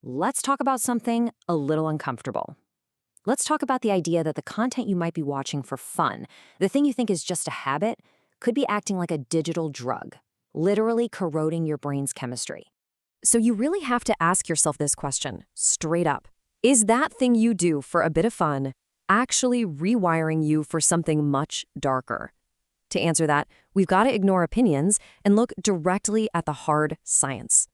Let's talk about something a little uncomfortable. Let's talk about the idea that the content you might be watching for fun, the thing you think is just a habit, could be acting like a digital drug, literally corroding your brain's chemistry. So you really have to ask yourself this question, straight up. Is that thing you do for a bit of fun actually rewiring you for something much darker? To answer that, we've got to ignore opinions and look directly at the hard science.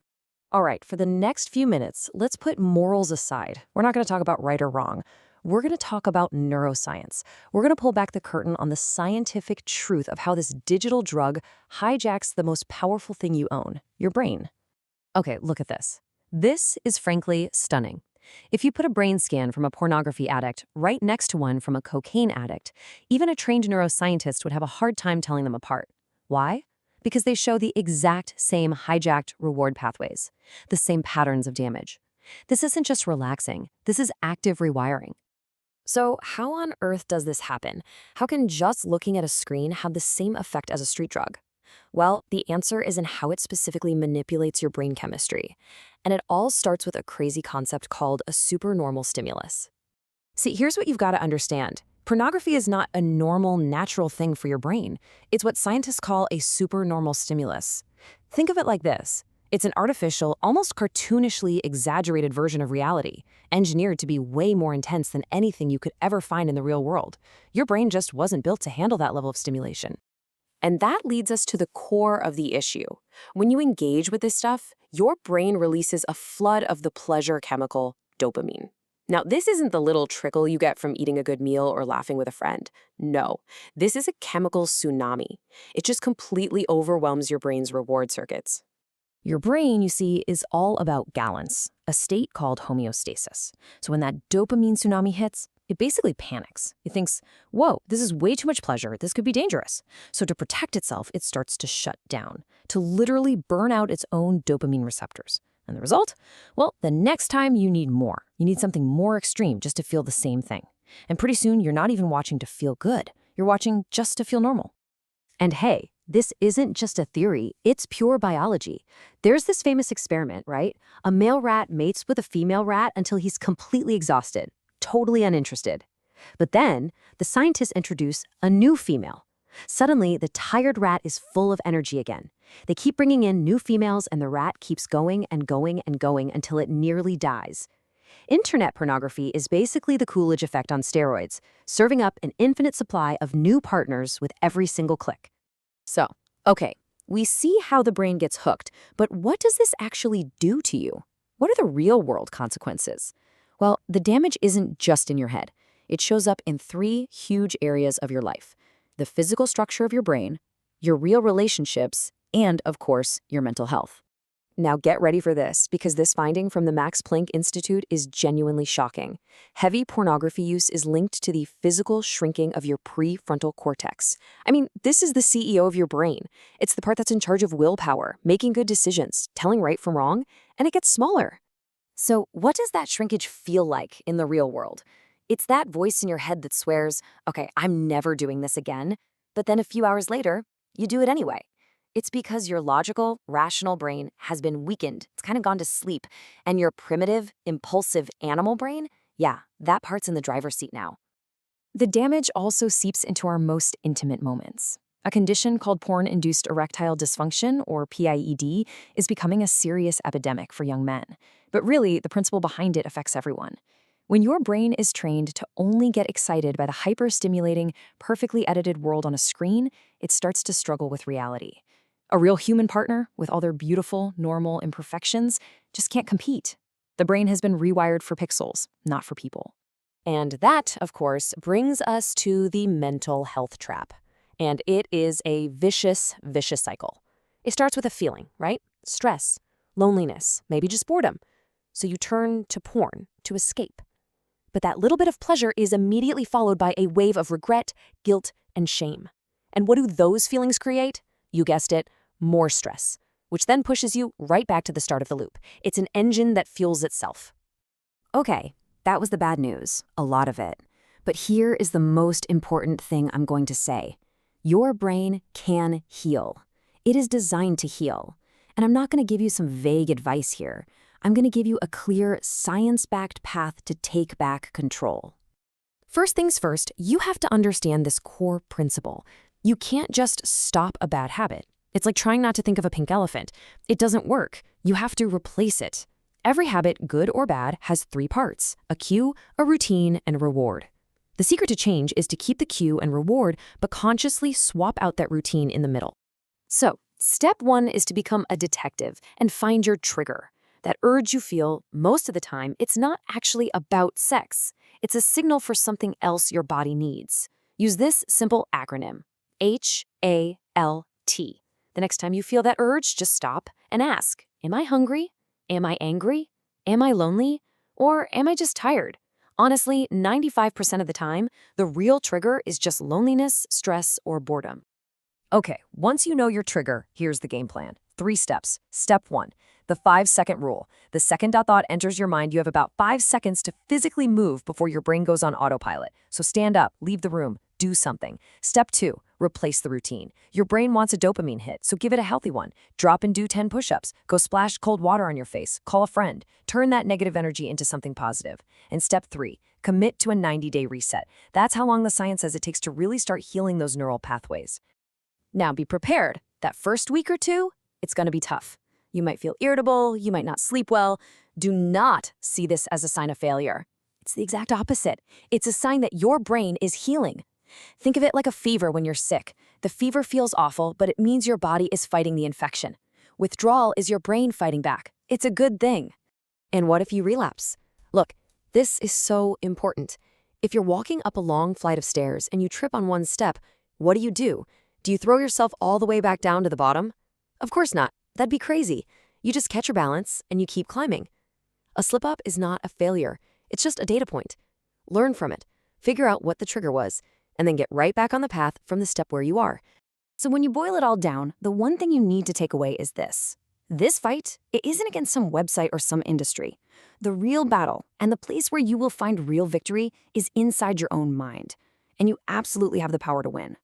All right, for the next few minutes, let's put morals aside. We're not going to talk about right or wrong. We're going to talk about neuroscience. We're going to pull back the curtain on the scientific truth of how this digital drug hijacks the most powerful thing you own, your brain. Okay, look at this. This is frankly stunning. If you put a brain scan from a pornography addict right next to one from a cocaine addict, even a trained neuroscientist would have a hard time telling them apart. Why? Because they show the exact same hijacked reward pathways, the same patterns of damage. This isn't just relaxing, this is active rewiring. So how on earth does this happen? How can just looking at a screen have the same effect as a street drug? Well, the answer is in how it specifically manipulates your brain chemistry. And it all starts with a crazy concept called a supernormal stimulus. See, here's what you've got to understand. Pornography is not a normal, natural thing for your brain. It's what scientists call a supernormal stimulus. Think of it like this. It's an artificial, almost cartoonishly exaggerated version of reality, engineered to be way more intense than anything you could ever find in the real world. Your brain just wasn't built to handle that level of stimulation. And that leads us to the core of the issue. When you engage with this stuff, your brain releases a flood of the pleasure chemical dopamine. Now, this isn't the little trickle you get from eating a good meal or laughing with a friend. No, this is a chemical tsunami. It just completely overwhelms your brain's reward circuits. Your brain, you see, is all about balance, a state called homeostasis. So when that dopamine tsunami hits, it basically panics. It thinks, whoa, this is way too much pleasure. This could be dangerous. So to protect itself, it starts to shut down, to literally burn out its own dopamine receptors. And the result? Well, the next time you need more. You need something more extreme just to feel the same thing. And pretty soon, you're not even watching to feel good. You're watching just to feel normal. And hey, this isn't just a theory, it's pure biology. There's this famous experiment, right? A male rat mates with a female rat until he's completely exhausted, totally uninterested. But then, the scientists introduce a new female. Suddenly, the tired rat is full of energy again. They keep bringing in new females, and the rat keeps going and going and going until it nearly dies. Internet pornography is basically the Coolidge effect on steroids, serving up an infinite supply of new partners with every single click. So, okay, we see how the brain gets hooked, but what does this actually do to you? What are the real-world consequences? Well, the damage isn't just in your head. It shows up in three huge areas of your life: the physical structure of your brain, your real relationships, and, of course, your mental health. Now get ready for this, because this finding from the Max Planck Institute is genuinely shocking. Heavy pornography use is linked to the physical shrinking of your prefrontal cortex. I mean, this is the CEO of your brain. It's the part that's in charge of willpower, making good decisions, telling right from wrong, and it gets smaller. So what does that shrinkage feel like in the real world? It's that voice in your head that swears, okay, I'm never doing this again. But then a few hours later, you do it anyway. It's because your logical, rational brain has been weakened. It's kind of gone to sleep. And your primitive, impulsive animal brain, yeah, that part's in the driver's seat now. The damage also seeps into our most intimate moments. A condition called porn-induced erectile dysfunction, or PIED, is becoming a serious epidemic for young men. But really, the principle behind it affects everyone. When your brain is trained to only get excited by the hyper-stimulating, perfectly edited world on a screen, it starts to struggle with reality. A real human partner, with all their beautiful, normal imperfections, just can't compete. The brain has been rewired for pixels, not for people. And that, of course, brings us to the mental health trap. And it is a vicious, vicious cycle. It starts with a feeling, right? Stress, loneliness, maybe just boredom. So you turn to porn to escape. But that little bit of pleasure is immediately followed by a wave of regret, guilt, and shame. And what do those feelings create? You guessed it, more stress, which then pushes you right back to the start of the loop. It's an engine that fuels itself. Okay, that was the bad news, a lot of it. But here is the most important thing I'm going to say. Your brain can heal. It is designed to heal. And I'm not going to give you some vague advice here. I'm going to give you a clear, science-backed path to take back control. First things first, you have to understand this core principle. You can't just stop a bad habit. It's like trying not to think of a pink elephant. It doesn't work. You have to replace it. Every habit, good or bad, has 3 parts: a cue, a routine, and a reward. The secret to change is to keep the cue and reward, but consciously swap out that routine in the middle. So, step 1 is to become a detective and find your trigger. That urge you feel, most of the time, it's not actually about sex. It's a signal for something else your body needs. Use this simple acronym, HALT. The next time you feel that urge, just stop and ask, am I hungry? Am I angry? Am I lonely? Or am I just tired? Honestly, 95% of the time, the real trigger is just loneliness, stress, or boredom. Okay, once you know your trigger, here's the game plan. 3 steps. Step 1, the 5-second rule. The second that thought enters your mind, you have about 5 seconds to physically move before your brain goes on autopilot. So stand up, leave the room, do something. Step 2, replace the routine. Your brain wants a dopamine hit, so give it a healthy one. Drop and do 10 push-ups. Go splash cold water on your face. Call a friend. Turn that negative energy into something positive. And step 3, commit to a 90-day reset. That's how long the science says it takes to really start healing those neural pathways. Now be prepared. That first week or 2, it's going to be tough. You might feel irritable, you might not sleep well. Do not see this as a sign of failure. It's the exact opposite. It's a sign that your brain is healing. Think of it like a fever when you're sick. The fever feels awful, but it means your body is fighting the infection. Withdrawal is your brain fighting back. It's a good thing. And what if you relapse? Look, this is so important. If you're walking up a long flight of stairs and you trip on one step, what do? Do you throw yourself all the way back down to the bottom? Of course not. That'd be crazy. You just catch your balance and you keep climbing. A slip-up is not a failure. It's just a data point. Learn from it. Figure out what the trigger was, and then get right back on the path from the step where you are. So when you boil it all down, the one thing you need to take away is this. This fight, it isn't against some website or some industry. The real battle, and the place where you will find real victory, is inside your own mind. And you absolutely have the power to win.